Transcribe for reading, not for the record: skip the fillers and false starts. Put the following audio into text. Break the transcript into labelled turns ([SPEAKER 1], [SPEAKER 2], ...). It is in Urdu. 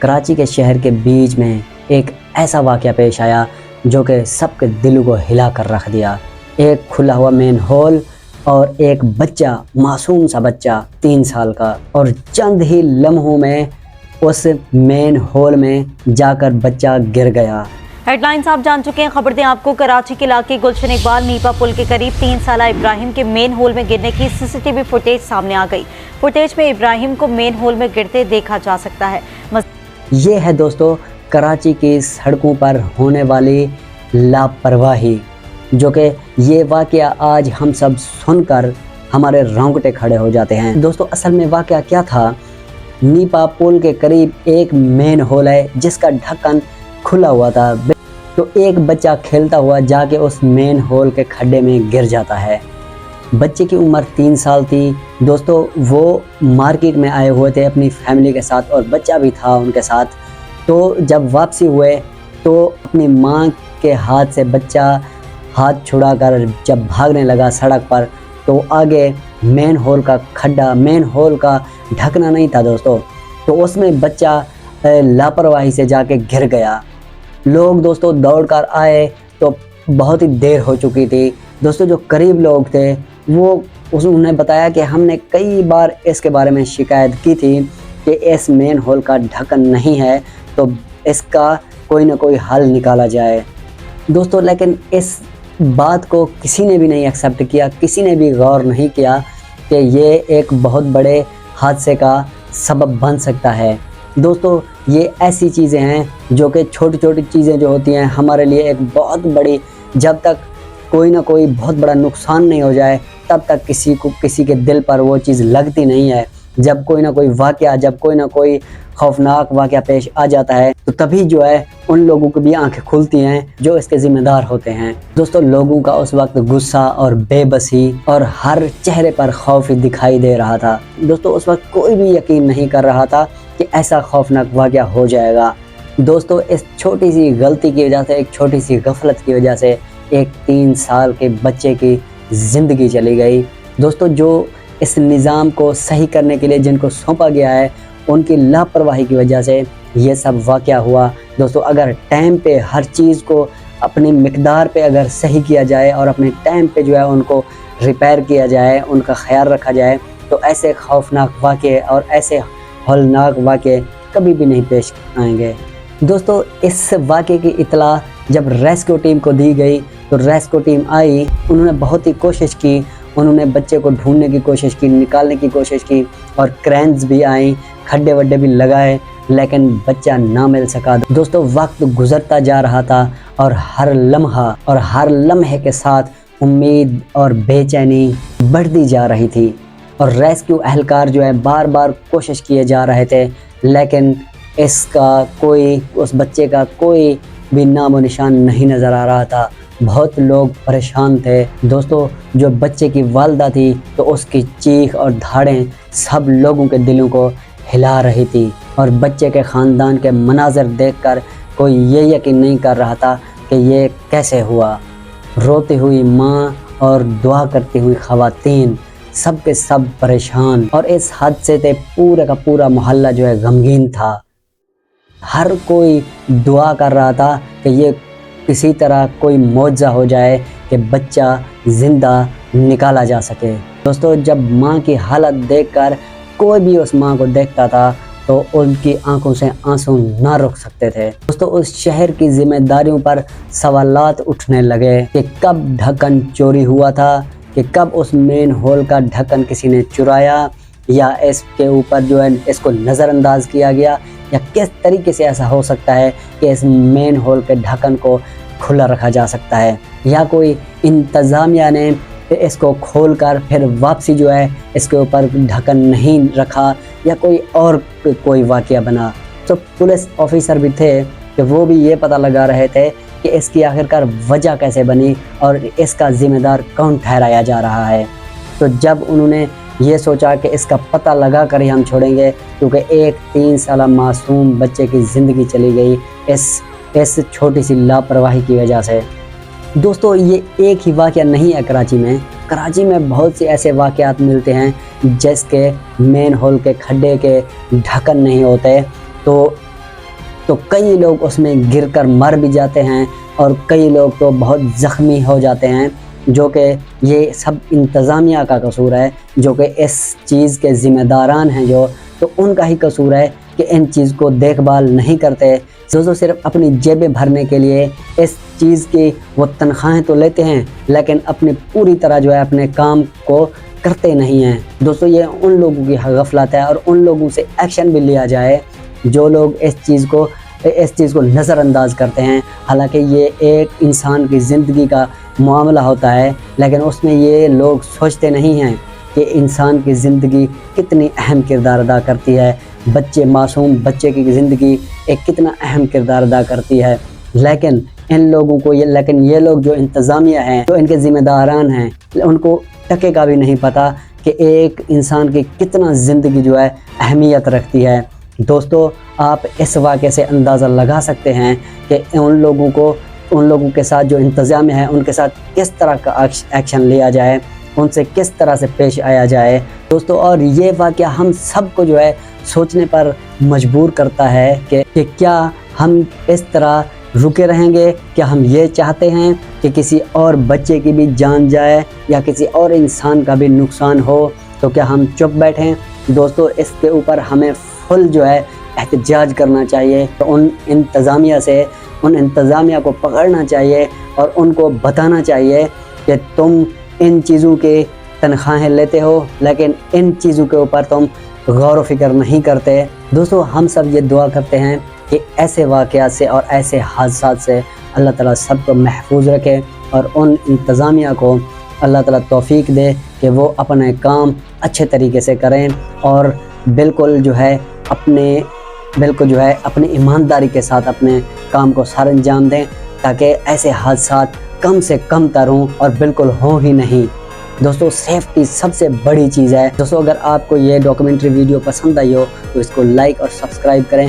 [SPEAKER 1] کراچی کے شہر کے بیچ میں ایک ایسا واقعہ پیش آیا جو کہ سب کے دلوں کو ہلا کر رکھ دیا۔ ایک کھلا ہوا مین ہول اور ایک بچہ، معصوم سا بچہ 3 سال کا، اور چند ہی لمحوں میں اس مین ہول میں جا کر بچہ گر گیا۔
[SPEAKER 2] ہیڈ لائنز آپ جان چکے ہیں، خبر دیں آپ کو کراچی کے علاقے گلشن اقبال نیپا پل کے قریب 3 سالہ ابراہیم کے مین ہول میں گرنے کی سی سی ٹی وی فوٹیج سامنے آ گئی۔ فوٹیج میں ابراہیم کو مین ہول میں گرتے دیکھا جا سکتا ہے۔
[SPEAKER 1] یہ ہے دوستو کراچی کی سڑکوں پر ہونے والی لاپرواہی، جو کہ یہ واقعہ آج ہم سب سن کر ہمارے رونگٹے کھڑے ہو جاتے ہیں۔ دوستو اصل میں واقعہ کیا تھا؟ نیپا پل کے قریب ایک مین ہول ہے جس کا ڈھکن کھلا ہوا تھا، تو ایک بچہ کھیلتا ہوا جا کے اس مین ہول کے کھڈے میں گر جاتا ہے۔ بچے کی عمر 3 سال تھی۔ دوستو وہ مارکیٹ میں آئے ہوئے تھے اپنی فیملی کے ساتھ، اور بچہ بھی تھا ان کے ساتھ۔ تو جب واپسی ہوئے تو اپنی ماں کے ہاتھ سے بچہ ہاتھ چھڑا کر جب بھاگنے لگا سڑک پر، تو آگے مین ہول کا کھڈا، مین ہول کا ڈھکنا نہیں تھا دوستو، تو اس میں بچہ لاپرواہی سے جا کے گر گیا۔ لوگ دوستو دوڑ کر آئے تو بہت ہی دیر ہو چکی تھی۔ دوستو جو قریب لوگ تھے وہ انہوں نے بتایا کہ ہم نے کئی بار اس کے بارے میں شکایت کی تھی کہ اس مین ہول کا ڈھکن نہیں ہے، تو اس کا کوئی نہ کوئی حل نکالا جائے۔ دوستو لیکن اس بات کو کسی نے بھی نہیں ایکسیپٹ کیا، کسی نے بھی غور نہیں کیا کہ یہ ایک بہت بڑے حادثے کا سبب بن سکتا ہے۔ دوستو یہ ایسی چیزیں ہیں جو کہ چھوٹی چھوٹی چیزیں جو ہوتی ہیں ہمارے لیے ایک بہت بڑی، جب تک کوئی نہ کوئی بہت بڑا نقصان نہیں ہو جائے تب تک کسی کے دل پر وہ چیز لگتی نہیں ہے۔ جب کوئی نہ کوئی واقعہ، جب کوئی نہ کوئی خوفناک واقعہ پیش آ جاتا ہے تو تبھی جو ہے ان لوگوں کی بھی آنکھیں کھلتی ہیں جو اس کے ذمہ دار ہوتے ہیں۔ دوستو لوگوں کا اس وقت غصہ اور بے بسی اور ہر چہرے پر خوف ہی دکھائی دے رہا تھا۔ دوستو اس وقت کوئی بھی یقین نہیں کر رہا تھا کہ ایسا خوفناک واقعہ ہو جائے گا۔ دوستو اس چھوٹی سی غلطی کی وجہ سے، ایک چھوٹی سی غفلت کی وجہ سے ایک 3 سال کے بچے کی زندگی چلی گئی۔ دوستو جو اس نظام کو صحیح کرنے کے لیے جن کو سونپا گیا ہے، ان کی لاپرواہی کی وجہ سے یہ سب واقعہ ہوا۔ دوستو اگر ٹائم پہ ہر چیز کو اپنی مقدار پہ اگر صحیح کیا جائے اور اپنے ٹائم پہ جو ہے ان کو ریپیئر کیا جائے، ان کا خیال رکھا جائے، تو ایسے خوفناک واقعے اور ایسے ہولناک واقعے کبھی بھی نہیں پیش آئیں گے۔ دوستو اس واقعے کی اطلاع جب ریسکیو ٹیم کو دی گئی تو ریسکیو ٹیم آئی، انہوں نے بہت ہی کوشش کی، انہوں نے بچے کو ڈھونڈنے کی کوشش کی، نکالنے کی کوشش کی، اور کرینز بھی آئیں، کھڈے وڈے بھی لگائے، لیکن بچہ نہ مل سکا۔ دوستو وقت گزرتا جا رہا تھا اور ہر لمحہ اور ہر لمحے کے ساتھ امید اور بے چینی بڑھتی جا رہی تھی، اور ریسکیو اہلکار جو ہے بار بار کوشش کیے جا رہے تھے، لیکن اس بچے کا کوئی بھی نام و نشان نہیں نظر آ رہا تھا۔ بہت لوگ پریشان تھے۔ دوستو جو بچے کی والدہ تھی تو اس کی چیخ اور دھاڑیں سب لوگوں کے دلوں کو ہلا رہی تھی، اور بچے کے خاندان کے مناظر دیکھ کر کوئی یہ یقین نہیں کر رہا تھا کہ یہ کیسے ہوا۔ روتی ہوئی ماں اور دعا کرتی ہوئی خواتین، سب کے سب پریشان، اور اس حادثے سے پورے کا پورا محلہ جو ہے غمگین تھا۔ ہر کوئی دعا کر رہا تھا کہ یہ کسی طرح کوئی معجزہ ہو جائے کہ بچہ زندہ نکالا جا سکے۔ دوستو جب ماں کی حالت دیکھ کر کوئی بھی اس ماں کو دیکھتا تھا تو ان کی آنکھوں سے آنسو نہ رک سکتے تھے۔ دوستو اس شہر کی ذمہ داریوں پر سوالات اٹھنے لگے کہ کب ڈھکن چوری ہوا تھا، کہ کب اس مین ہول کا ڈھکن کسی نے چرایا، یا اس کے اوپر جو ہے اس کو نظر انداز کیا گیا، یا کس طریقے سے ایسا ہو سکتا ہے کہ اس مین ہول کے ڈھکن کو کھلا رکھا جا سکتا ہے، یا کوئی انتظامیہ نے اس کو کھول کر پھر واپسی جو ہے اس کے اوپر ڈھکن نہیں رکھا، یا کوئی واقعہ بنا۔ تو پولیس آفیسر بھی تھے کہ وہ بھی یہ پتہ لگا رہے تھے کہ اس کی آخرکار وجہ کیسے بنی اور اس کا ذمہ دار کون ٹھہرایا جا رہا ہے۔ تو جب انہوں نے یہ سوچا کہ اس کا پتہ لگا کر ہی ہم چھوڑیں گے، کیونکہ ایک 3 سالہ معصوم بچے کی زندگی چلی گئی اس چھوٹی سی لاپرواہی کی وجہ سے۔ دوستو یہ ایک ہی واقعہ نہیں ہے کراچی میں بہت سے ایسے واقعات ملتے ہیں جس کے مین ہول کے کھڈے کے ڈھکن نہیں ہوتے، تو تو کئی لوگ اس میں گر کر مر بھی جاتے ہیں اور کئی لوگ تو بہت زخمی ہو جاتے ہیں، جو کہ یہ سب انتظامیہ کا قصور ہے، جو کہ اس چیز کے ذمہ داران ہیں تو ان کا ہی قصور ہے کہ ان چیز کو دیکھ بھال نہیں کرتے۔ جو صرف اپنی جیبیں بھرنے کے لیے اس چیز کی وہ تنخواہیں تو لیتے ہیں، لیکن اپنی پوری طرح اپنے کام کو کرتے نہیں ہیں۔ دوستو یہ ان لوگوں کی غفلت ہے، اور ان لوگوں سے ایکشن بھی لیا جائے جو لوگ اس چیز کو نظر انداز کرتے ہیں۔ حالانکہ یہ ایک انسان کی زندگی کا معاملہ ہوتا ہے، لیکن اس میں یہ لوگ سوچتے نہیں ہیں کہ انسان کی زندگی کتنی اہم کردار ادا کرتی ہے، معصوم بچے کی زندگی ایک کتنا اہم کردار ادا کرتی ہے۔ لیکن یہ لوگ جو انتظامیہ ہیں، جو ان کے ذمہ داران ہیں، ان کو ٹکے کا بھی نہیں پتہ کہ ایک انسان کی کتنا زندگی اہمیت رکھتی ہے۔ دوستو آپ اس واقعے سے اندازہ لگا سکتے ہیں کہ ان لوگوں کے ساتھ جو انتظامیہ ہے ان کے ساتھ کس طرح کا ایکشن لیا جائے، ان سے کس طرح سے پیش آیا جائے۔ دوستو اور یہ واقعہ ہم سب کو سوچنے پر مجبور کرتا ہے کہ کیا ہم اس طرح رکے رہیں گے؟ کیا ہم یہ چاہتے ہیں کہ کسی اور بچے کی بھی جان جائے یا کسی اور انسان کا بھی نقصان ہو؟ تو کیا ہم چپ بیٹھیں؟ دوستو اس کے اوپر ہمیں فل احتجاج کرنا چاہیے، ان انتظامیہ کو پکڑنا چاہیے اور ان کو بتانا چاہیے کہ تم ان چیزوں کے تنخواہیں لیتے ہو، لیکن ان چیزوں کے اوپر تم غور و فکر نہیں کرتے۔ دوستو ہم سب یہ دعا کرتے ہیں کہ ایسے واقعات سے اور ایسے حادثات سے اللہ تعالیٰ سب کو محفوظ رکھے، اور ان انتظامیہ کو اللہ تعالیٰ توفیق دے کہ وہ اپنے کام اچھے طریقے سے کریں، اور بالکل اپنی ایمانداری کے ساتھ اپنے کام کو سر انجام دیں، تاکہ ایسے حادثات کم سے کم تر ہوں اور بالکل ہوں ہی نہیں۔ دوستو سیفٹی سب سے بڑی چیز ہے۔ دوستو اگر آپ کو یہ ڈاکیومنٹری ویڈیو پسند آئی ہو تو اس کو لائک اور سبسکرائب کریں۔